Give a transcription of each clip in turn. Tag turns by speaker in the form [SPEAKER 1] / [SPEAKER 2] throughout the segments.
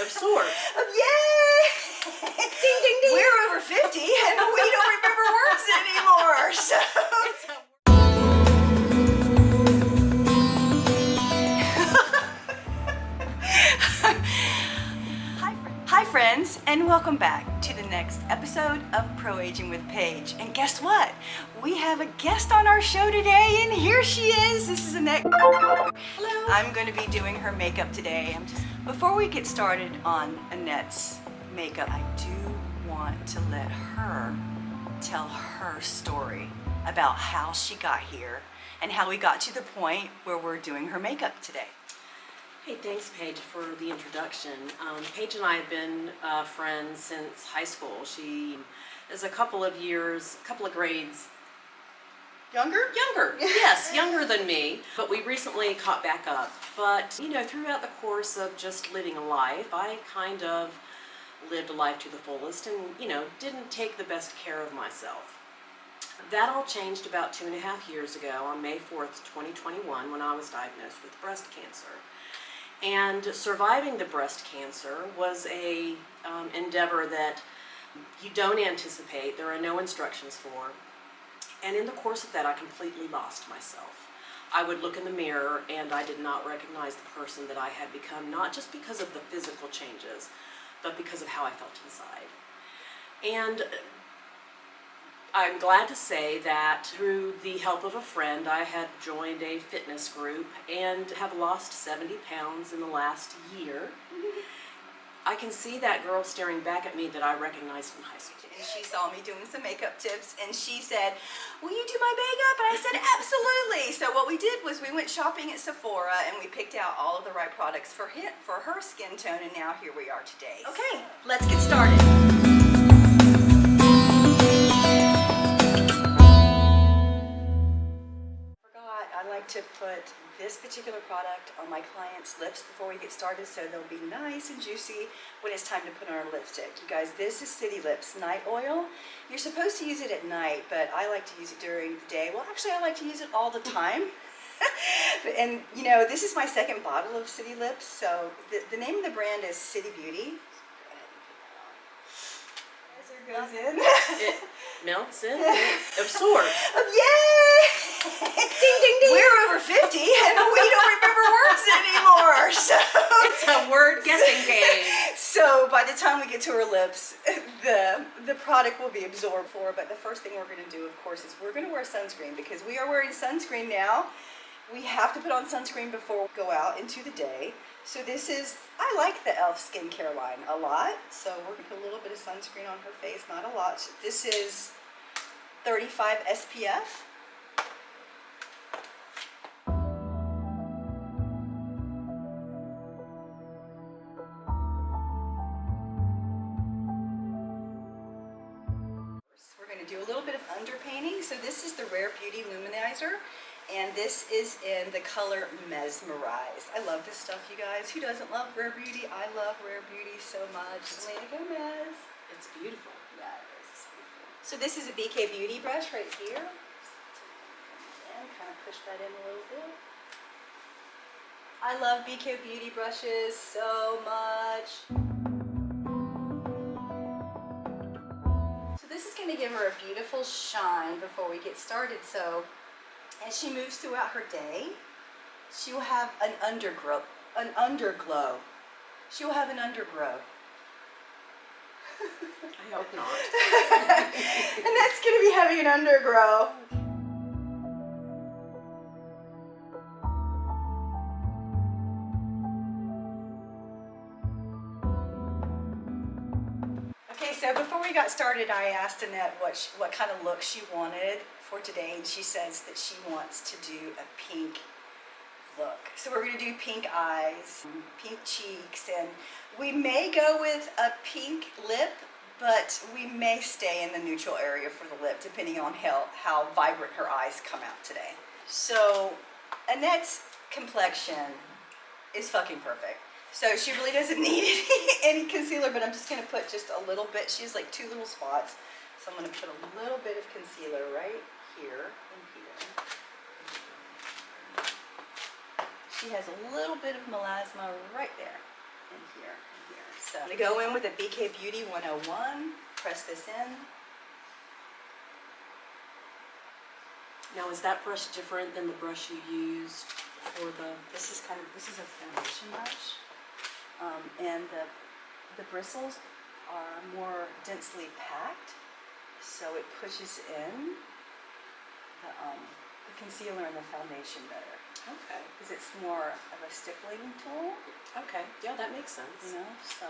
[SPEAKER 1] Absorbed.
[SPEAKER 2] Yay! Ding, ding, ding. We're over 50 and we don't remember words anymore. So. Hi friends, and welcome back to the next episode of Pro Aging with Paige. And guess what? We have a guest on our show today, and here she is. This is Annette. Hello. I'm going to be doing her makeup today. Before we get started on Annette's makeup, I do want to let her tell her story about how she got here and how we got to the point where we're doing her makeup today.
[SPEAKER 1] Hey, thanks, Paige, for the introduction. Paige and I have been friends since high school. She is a couple of grades
[SPEAKER 2] Younger?
[SPEAKER 1] Younger, yes, younger than me. But we recently caught back up. But, you know, throughout the course of just living a life, I kind of lived a life to the fullest and, you know, didn't take the best care of myself. That all changed about 2.5 years ago on May 4th, 2021, when I was diagnosed with breast cancer. And surviving the breast cancer was a endeavor that you don't anticipate, there are no instructions for. And in the course of that, I completely lost myself. I would look in the mirror and I did not recognize the person that I had become, not just because of the physical changes, but because of how I felt inside. And I'm glad to say that through the help of a friend, I had joined a fitness group and have lost 70 pounds in the last year. I can see that girl staring back at me that I recognized in high school.
[SPEAKER 2] And she saw me doing some makeup tips and she said, "Will you do my makeup?" And I said, "Absolutely." So what we did was we went shopping at Sephora and we picked out all of the right products for her skin tone, and now here we are today. Okay, let's get started. I like to put this particular product on my clients' lips before we get started so they'll be nice and juicy when it's time to put on our lipstick. You guys, this is City Lips Night Oil. You're supposed to use it at night, but I like to use it during the day. Well, actually, I like to use it all the time. And, you know, this is my second bottle of City Lips, so the name of the brand is City Beauty. Goes in.
[SPEAKER 1] It melts in, it absorbs.
[SPEAKER 2] Yay! Ding, ding, ding. We're over 50 and we don't remember words anymore. So
[SPEAKER 1] it's a word guessing game.
[SPEAKER 2] So by the time we get to her lips, the product will be absorbed for. But the first thing we're going to do, of course, is we're going to wear sunscreen because we are wearing sunscreen now. We have to put on sunscreen before we go out into the day. So this is, I like the e.l.f. skincare line a lot. So we're going to put a little bit of sunscreen on her face, not a lot. This is 35 SPF. We're going to do a little bit of underpainting. So this is the Rare Beauty Luminizer. And this is in the color Mesmerize. I love this stuff, you guys. Who doesn't love Rare Beauty? I love Rare Beauty so much. Selena Gomez.
[SPEAKER 1] It's beautiful.
[SPEAKER 2] Yeah, it is. It's beautiful. So this is a BK Beauty brush right here. And kind of push that in a little bit. I love BK Beauty brushes so much. So this is going to give her a beautiful shine before we get started. So as she moves throughout her day, she will have an underglow. She will have an underglow.
[SPEAKER 1] I hope not.
[SPEAKER 2] And that's going to be having an underglow. Okay, so before we got started, I asked Annette what kind of look she wanted for today, and she says that she wants to do a pink look. So we're going to do pink eyes, pink cheeks, and we may go with a pink lip, but we may stay in the neutral area for the lip, depending on how vibrant her eyes come out today. So Annette's complexion is fucking perfect. So she really doesn't need any concealer, but I'm just going to put just a little bit. She has like 2 little spots. So I'm going to put a little bit of concealer right here and here. She has a little bit of melasma right there and here and here. So I'm gonna go in with a BK Beauty 101, press this in.
[SPEAKER 1] Now, is that brush different than the brush you used for the?
[SPEAKER 2] This is a foundation brush, and the bristles are more densely packed, so it pushes in the concealer and the foundation better.
[SPEAKER 1] Okay.
[SPEAKER 2] Because it's more of a stippling tool,
[SPEAKER 1] Okay. Yeah, that makes sense.
[SPEAKER 2] you know, so.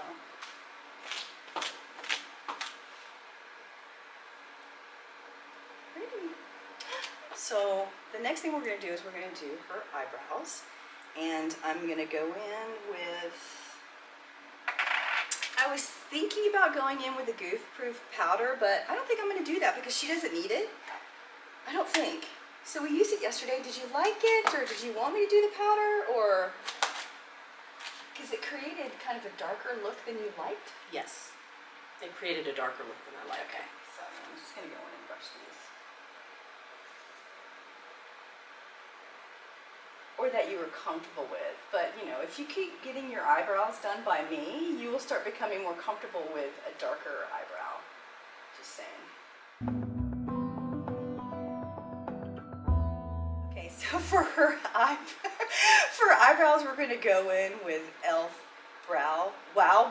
[SPEAKER 2] Pretty. So the next thing we're going to do is we're going to do her eyebrows. And I'm going to go in with, I was thinking about going in with the Goof Proof powder, but I don't think I'm going to do that because she doesn't need it. I don't think. So we used it yesterday. Did you like it, or did you want me to do the powder, or? Because it created kind of a darker look than you liked.
[SPEAKER 1] Yes. It created a darker look than I like.
[SPEAKER 2] Okay, so I'm just going to go in and brush these. Or that you were comfortable with. But, you know, if you keep getting your eyebrows done by me, you will start becoming more comfortable with a darker eyebrow. Just saying. Okay, so for her eyebrows, we're going to go in with e.l.f. Wow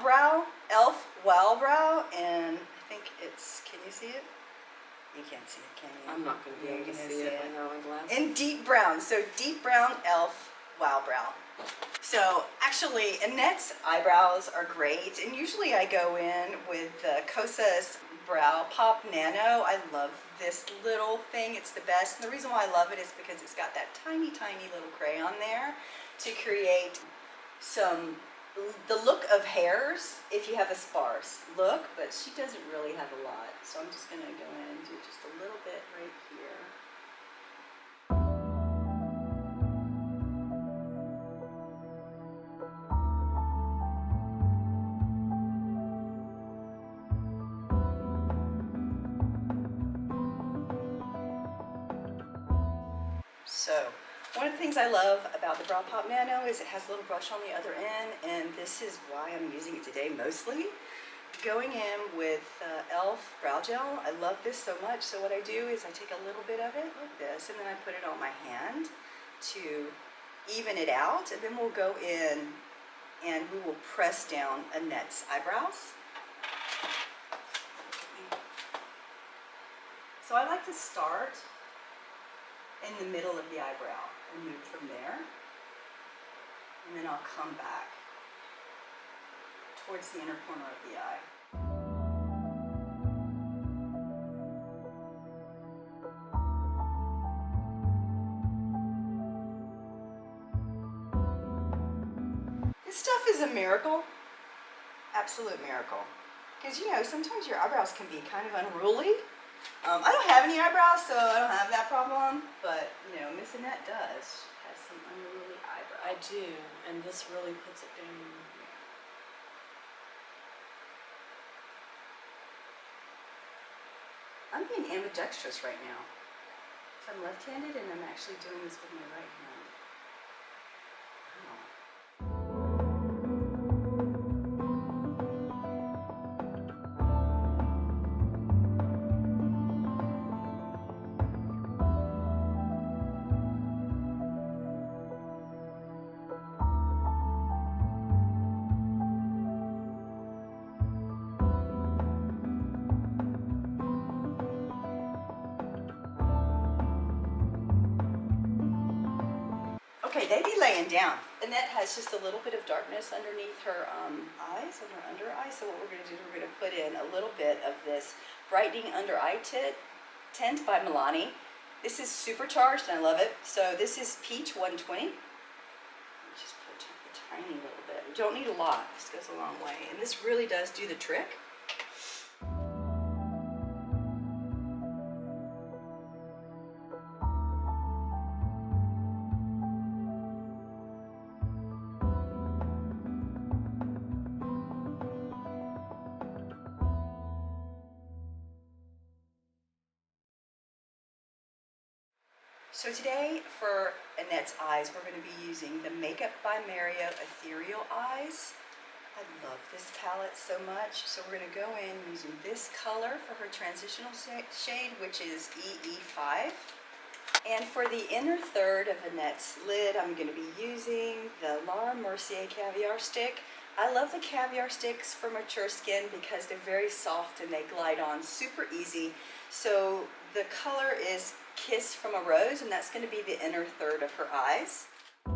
[SPEAKER 2] Brow, e.l.f. Wow Brow, and I think it's, can you see it? You can't see it, can you?
[SPEAKER 1] I'm not going to be able to see it by my own glasses.
[SPEAKER 2] In deep brown, so deep brown e.l.f. Wow Brow. So actually, Annette's eyebrows are great, and usually I go in with the Kosas Brow Pop Nano. I love this little thing, it's the best. And the reason why I love it is because it's got that tiny, tiny little crayon there to create the look of hairs if you have a sparse look, but she doesn't really have a lot. So I'm just gonna go in and do just a little bit right here. So, one of the things I love about the Brow Pop Nano is it has a little brush on the other end, and this is why I'm using it today mostly. Going in with e.l.f. Brow Gel. I love this so much, so what I do is I take a little bit of it like this, and then I put it on my hand to even it out, and then we'll go in and we will press down Annette's eyebrows. So I like to start in the middle of the eyebrow and move from there, and then I'll come back towards the inner corner of the eye. This stuff is a miracle, absolute miracle, because you know sometimes your eyebrows can be kind of unruly. I don't have any eyebrows, so I don't have that problem, but, you know, Miss Annette does. She has some unruly eyebrows.
[SPEAKER 1] I do, and this really puts it down.
[SPEAKER 2] I'm being ambidextrous right now. So I'm left-handed, and I'm actually doing this with my right hand. Wow. Okay, they be laying down. Annette has just a little bit of darkness underneath her eyes, and her under eye. So what we're going to do, we're going to put in a little bit of this Brightening Under Eye Tint by Milani. This is supercharged, and I love it. So this is Peach 120. Just put a tiny little bit. You don't need a lot. This goes a long way. And this really does do the trick. So today, for Annette's eyes, we're going to be using the Makeup by Mario Ethereal Eyes. I love this palette so much. So we're going to go in using this color for her transitional shade, which is EE5. And for the inner third of Annette's lid, I'm going to be using the Laura Mercier Caviar Stick. I love the caviar sticks for mature skin because they're very soft and they glide on super easy. So the color is Kiss from a Rose, and that's going to be the inner third of her eyes. The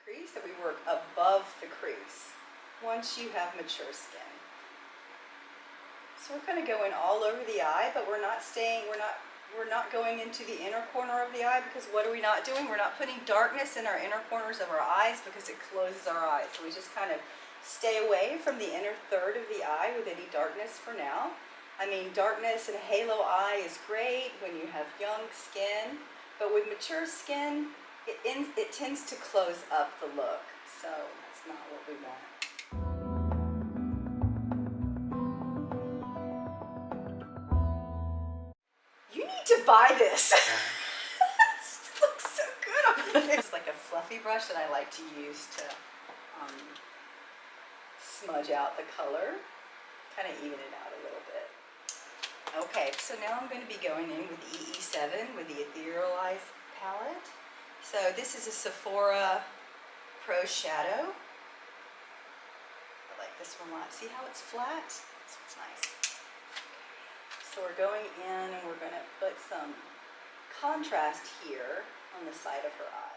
[SPEAKER 2] crease that we work above the crease once you have mature skin. So we're kind of going all over the eye, but we're not going into the inner corner of the eye, because what are we not doing? We're not putting darkness in our inner corners of our eyes because it closes our eyes. So we just kind of stay away from the inner third of the eye with any darkness for now. I mean, darkness and halo eye is great when you have young skin, but with mature skin, it tends to close up the look. So that's not what we want. You need to buy this. It looks so good on you. It's like a fluffy brush that I like to use to smudge out the color, kind of even it out a little bit. Okay, so now I'm going to be going in with the EE7 with the Ethereal Eyes palette. So this is a Sephora Pro Shadow. I like this one a lot. See how it's flat? This one's nice. So we're going in and we're going to put some contrast here on the side of her eye.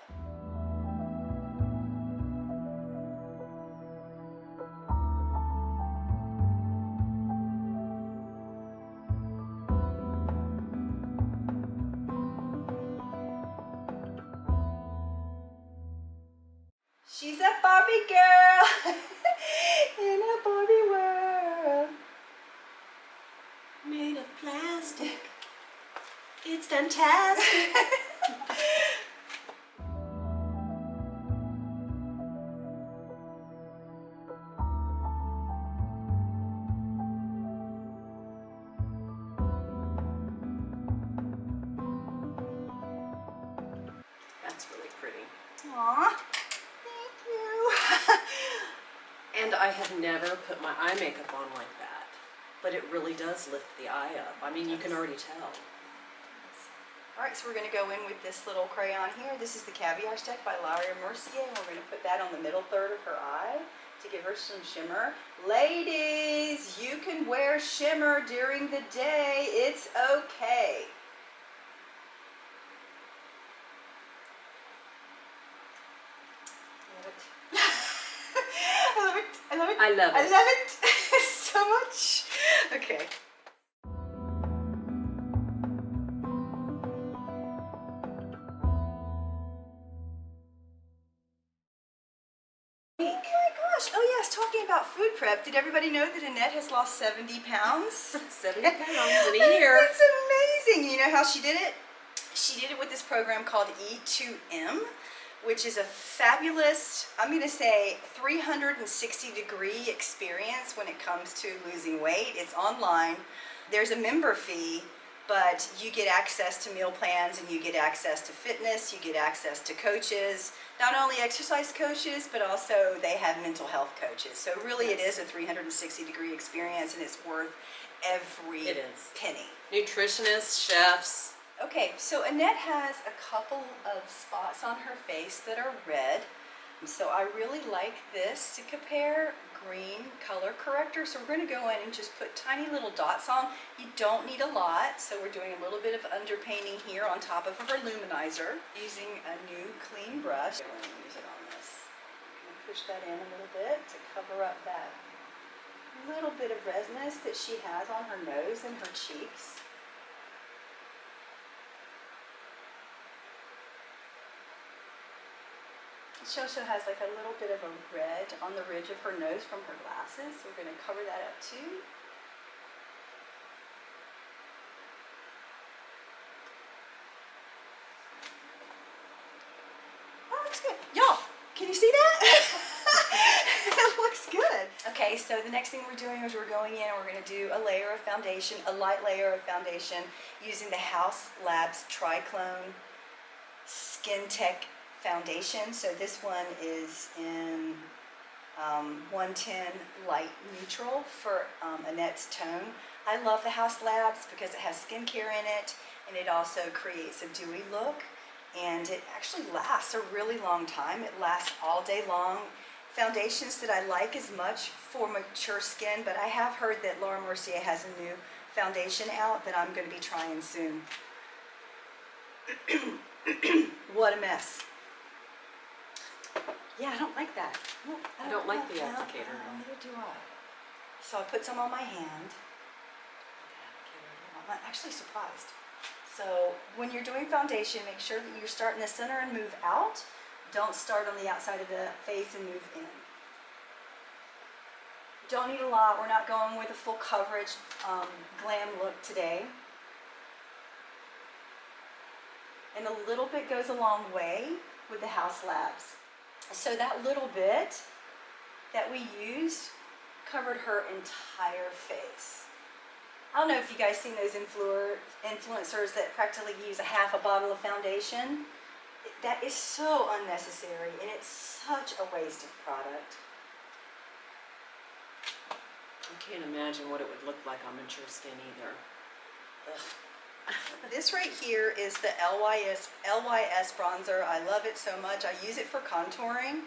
[SPEAKER 2] She's a Barbie girl in a Barbie world.
[SPEAKER 1] Made of plastic. It's fantastic. That's really pretty.
[SPEAKER 2] Aw, thank you.
[SPEAKER 1] And I have never put my eye makeup on like that, but it really does lift the eye up. I mean, you can already tell.
[SPEAKER 2] All right, so we're going to go in with this little crayon here. This is the Caviar Stick by Laura Mercier, and we're going to put that on the middle third of her eye to give her some shimmer. Ladies, you can wear shimmer during the day. It's okay. I love it. I love it.
[SPEAKER 1] I love it.
[SPEAKER 2] I love it so much. Okay. Oh my gosh. Oh yes, talking about food prep, did everybody know that Annette has lost 70 pounds?
[SPEAKER 1] 70 pounds in a year.
[SPEAKER 2] It's amazing. You know how she did it? She did it with this program called E2M, which is a fabulous, I'm going to say, 360-degree experience when it comes to losing weight. It's online. There's a member fee, but you get access to meal plans and you get access to fitness, you get access to coaches, not only exercise coaches, but also they have mental health coaches. So really it is a 360-degree experience, and it's worth every penny.
[SPEAKER 1] Nutritionists, chefs.
[SPEAKER 2] Okay, so Annette has a couple of spots on her face that are red. So I really like this to compare green color corrector. So we're going to go in and just put tiny little dots on. You don't need a lot, so we're doing a little bit of underpainting here on top of her luminizer using a new clean brush. I'm going to use it on this. I'm going to push that in a little bit to cover up that little bit of redness that she has on her nose and her cheeks. She also has like a little bit of a red on the ridge of her nose from her glasses. So we're going to cover that up too. Oh, looks good. Y'all, can you see that? It looks good. Okay, so the next thing we're doing is we're going in and we're going to do a layer of foundation, a light layer of foundation using the House Labs Triclone Skin Tech foundation. So this one is in 110 light neutral for Annette's tone. I love the House Labs because it has skincare in it, and it also creates a dewy look, and it actually lasts a really long time. It lasts all day long. Foundations that I like as much for mature skin, but I have heard that Laura Mercier has a new foundation out that I'm going to be trying soon. What a mess. Yeah, I don't like that.
[SPEAKER 1] I don't like the
[SPEAKER 2] that.
[SPEAKER 1] applicator.
[SPEAKER 2] Neither do I. So I put some on my hand. I'm actually surprised. So when you're doing foundation, make sure that you're starting the center and move out. Don't start on the outside of the face and move in. Don't need a lot. We're not going with a full coverage glam look today. And a little bit goes a long way with the House Labs. So that little bit that we used covered her entire face. I don't know if you guys seen those influencers that practically use a half a bottle of foundation. That is so unnecessary, and it's such a waste of product.
[SPEAKER 1] I can't imagine what it would look like on mature skin either.
[SPEAKER 2] Ugh. This right here is the LYS bronzer. I love it so much. I use it for contouring,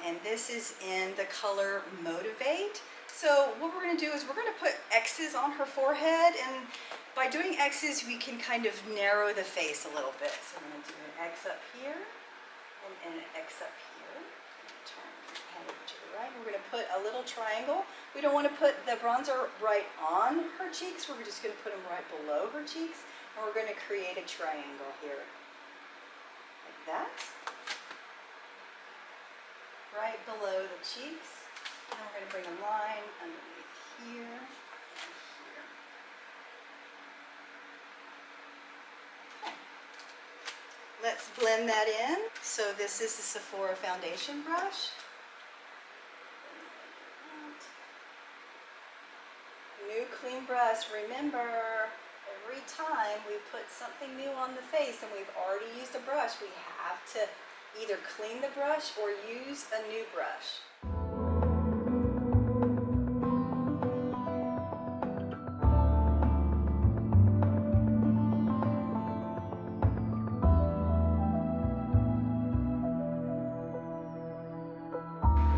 [SPEAKER 2] and this is in the color Motivate. So what we're going to do is we're going to put X's on her forehead, and by doing X's we can kind of narrow the face a little bit. So I'm going to do an X up here and an X up here. Turn the hand over to the right. We're going to put a little triangle. We don't want to put the bronzer right on her cheeks. We're just going to put them right below her cheeks. And we're going to create a triangle here, like that, right below the cheeks. And we're going to bring a line underneath here and here. Okay. Let's blend that in. So this is the Sephora foundation brush. New clean brush. Remember, every time we put something new on the face and we've already used a brush, we have to either clean the brush or use a new brush.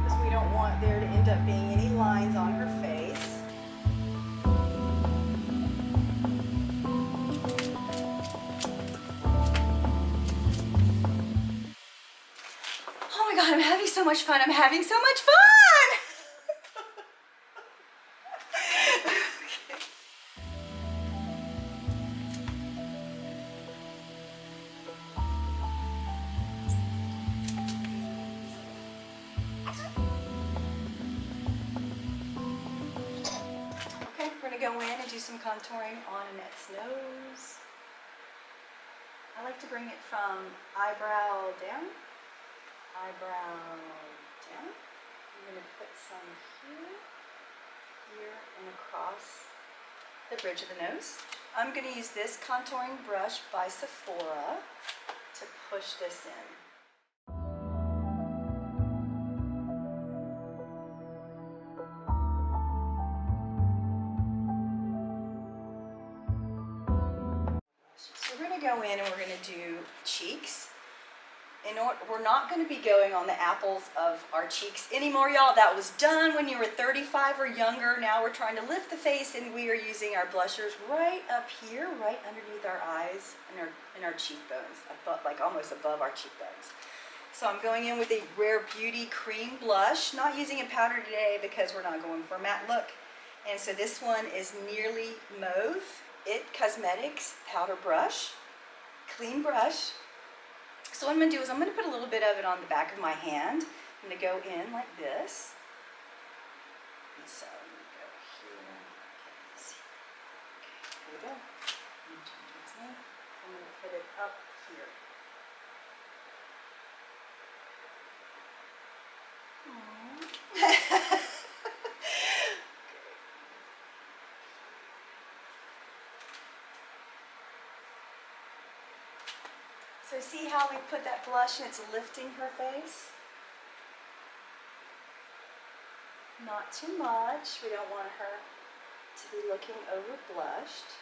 [SPEAKER 2] Because we don't want there to end up being any lines on her face. Oh my God, I'm having so much fun. I'm having so much fun! Okay, we're gonna go in and do some contouring on Annette's nose. I like to bring it from eyebrow down. Eyebrow down. I'm going to put some here, here, and across the bridge of the nose. I'm going to use this contouring brush by Sephora to push this in. So we're going to go in and we're going to do cheeks. We're not going to be going on the apples of our cheeks anymore, y'all. That was done when you were 35 or younger. Now we're trying to lift the face, and we are using our blushers right up here, right underneath our eyes and our cheekbones, above, like almost above our cheekbones. So I'm going in with a Rare Beauty cream blush. Not using a powder today because we're not going for a matte look. And so this one is Nearly Mauve. It Cosmetics powder brush, clean brush. So what I'm going to do is I'm going to put a little bit of it on the back of my hand. I'm going to go in like this. And so I'm going to go here. Okay, here we go. I'm going to put it up here. Aww. So see how we put that blush and it's lifting her face? Not too much. We don't want her to be looking over blushed.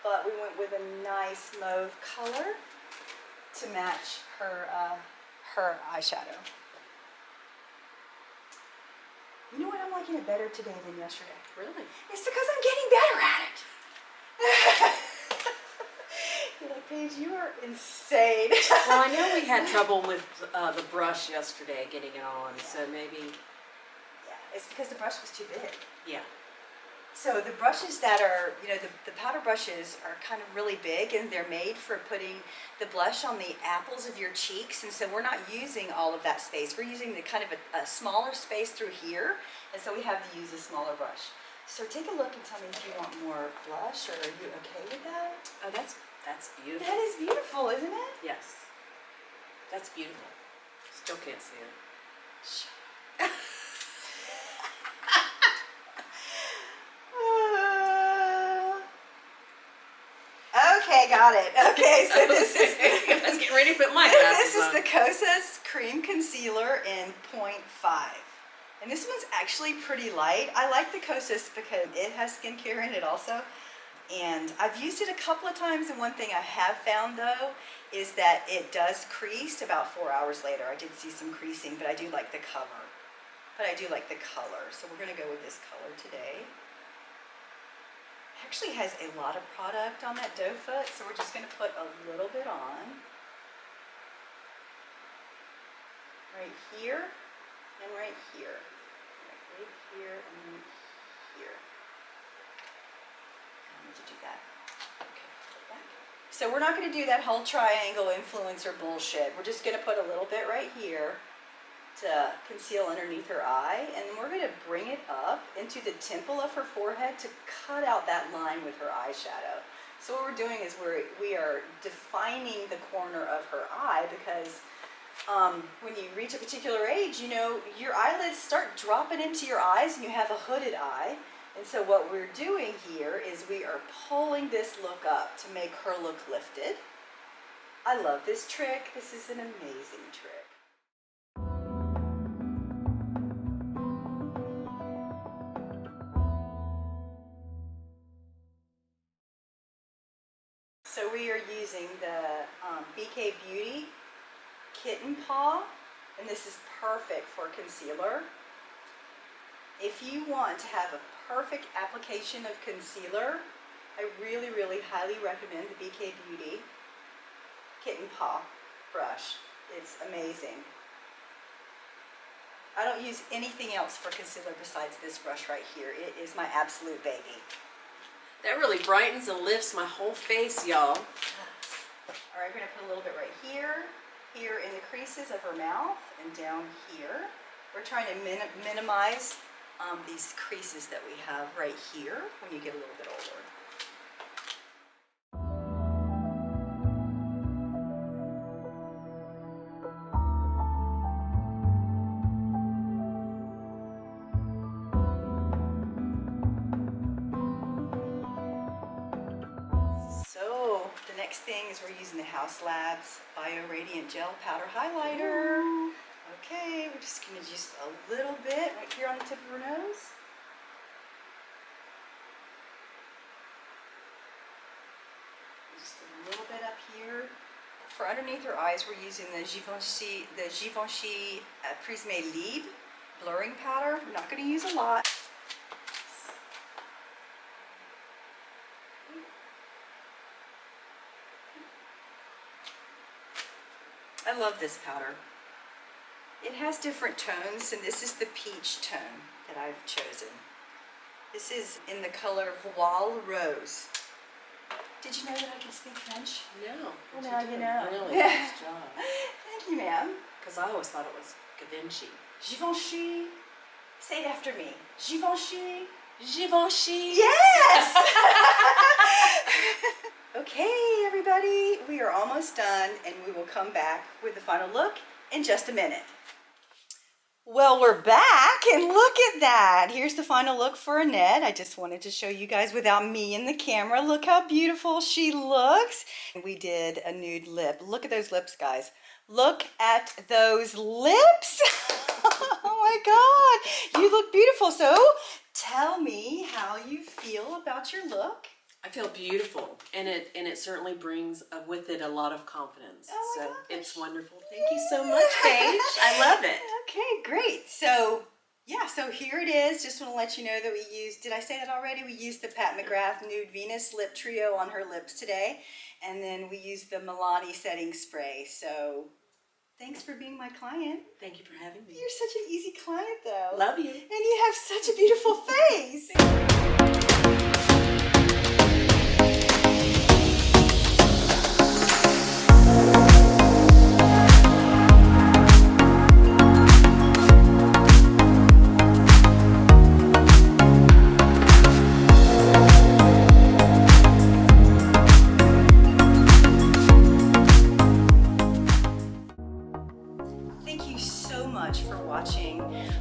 [SPEAKER 2] But we went with a nice mauve color to match her eyeshadow. You know what? I'm liking it better today than yesterday.
[SPEAKER 1] Really?
[SPEAKER 2] It's because I'm getting better at it. You're like, Paige, you are insane.
[SPEAKER 1] Well, I know we had trouble with the brush yesterday getting it on, so maybe.
[SPEAKER 2] Yeah, it's because the brush was too big.
[SPEAKER 1] Yeah.
[SPEAKER 2] So the brushes that are, the powder brushes are kind of really big, and they're made for putting the blush on the apples of your cheeks, and so we're not using all of that space. We're using the kind of a smaller space through here, and so we have to use a smaller brush. So take a look and tell me if you want more blush, or are you okay with that?
[SPEAKER 1] Oh, that's beautiful.
[SPEAKER 2] That is beautiful, isn't it?
[SPEAKER 1] Yes. That's beautiful. Still can't see it.
[SPEAKER 2] Okay, got it. Okay, so this is
[SPEAKER 1] I was getting ready to put my glasses
[SPEAKER 2] this is
[SPEAKER 1] on.
[SPEAKER 2] the Kosas Cream Concealer in 0.5. And this one's actually pretty light. I like the Kosas because it has skincare in it also. And I've used it a couple of times, and one thing I have found though is that it does crease about 4 hours later. I did see some creasing, but I do like the cover. But I do like the color, so we're gonna go with this color today. It actually has a lot of product on that doe foot, so we're just gonna put a little bit on. Right here, and right here. Right here, and right here. I need to do that. Okay, put it back. So we're not going to do that whole triangle influencer bullshit. We're just going to put a little bit right here to conceal underneath her eye, and then we're going to bring it up into the temple of her forehead to cut out that line with her eyeshadow. So what we're doing is we are defining the corner of her eye, because when you reach a particular age, your eyelids start dropping into your eyes and you have a hooded eye. And so what we're doing here is we are pulling this look up to make her look lifted. I love this trick. This is an amazing trick. So we are using the BK Beauty Kitten Paw, and this is perfect for concealer. If you want to have a perfect application of concealer, I really, really highly recommend the BK Beauty Kitten Paw brush. It's amazing. I don't use anything else for concealer besides this brush right here. It is my absolute baby.
[SPEAKER 1] That really brightens and lifts my whole face, y'all.
[SPEAKER 2] All right, we're gonna put a little bit right here, here in the creases of her mouth, and down here. We're trying to minimize these creases that we have right here when you get a little bit older. So the next thing is we're using the House Labs Bio Radiant Gel Powder Highlighter.
[SPEAKER 1] Ooh.
[SPEAKER 2] Okay, we're just going to just a little bit right here on the tip of her nose. Just a little bit up here. For underneath her eyes, we're using the Givenchy Prisme Libre blurring powder. We're not going to use a lot. I love this powder. It has different tones, and this is the peach tone that I've chosen. This is in the color Voile Rose. Did you know that I can speak French?
[SPEAKER 1] No.
[SPEAKER 2] Well, now you know.
[SPEAKER 1] Really nice job.
[SPEAKER 2] Thank you, ma'am.
[SPEAKER 1] Because I always thought it was Givenchy.
[SPEAKER 2] Givenchy. Say it after me. Givenchy.
[SPEAKER 1] Givenchy.
[SPEAKER 2] Yes! Okay, everybody, we are almost done, and we will come back with the final look in just a minute. Well, we're back, and look at that. Here's the final look for Annette. I just wanted to show you guys without me in the camera. Look how beautiful she looks. We did a nude lip. Look at those lips, guys. Look at those lips. Oh my God, you look beautiful. So tell me how you feel about your look.
[SPEAKER 1] I feel beautiful, and it certainly brings with it a lot of confidence.
[SPEAKER 2] Oh my
[SPEAKER 1] so
[SPEAKER 2] gosh.
[SPEAKER 1] it's wonderful. Thank you so much, Paige. I love it.
[SPEAKER 2] Okay, great. So yeah, so here it is. Just want to let you know that we used, did I say that already? We used the Pat McGrath Nude Venus Lip Trio on her lips today. And then we used the Milani Setting Spray. So thanks for being my client.
[SPEAKER 1] Thank you for having me.
[SPEAKER 2] You're such an easy client though.
[SPEAKER 1] Love you.
[SPEAKER 2] And you have such a beautiful face. Thank you so much for watching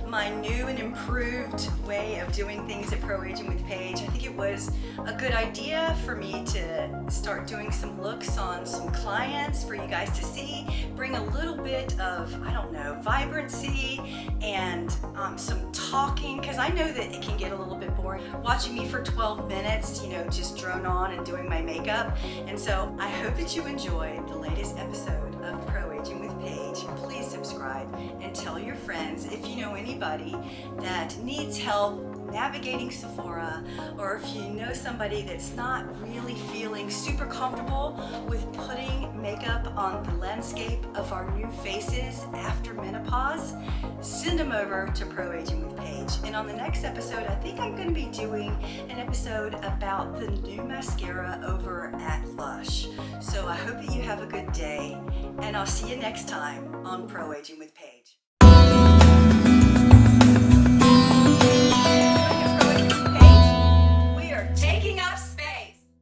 [SPEAKER 2] my new and improved way of doing things at Pro Aging with Paige. I think it was a good idea for me to start doing some looks on some clients for you guys to see, bring a little bit of, I don't know, vibrancy and some talking, because I know that it can get a little bit boring watching me for 12 minutes, you know, just drone on and doing my makeup. And so I hope that you enjoyed the latest episode of Pro Aging with Paige. Please subscribe and tell your friends if you know anybody that needs help navigating Sephora, or if you know somebody that's not really feeling super comfortable with putting makeup on the landscape of our new faces after menopause, send them over to Pro Aging with Paige. And on the next episode, I think I'm going to be doing an episode about the new mascara over at Lush. So I hope that you have a good day, and I'll see you next time on Pro Aging with Paige.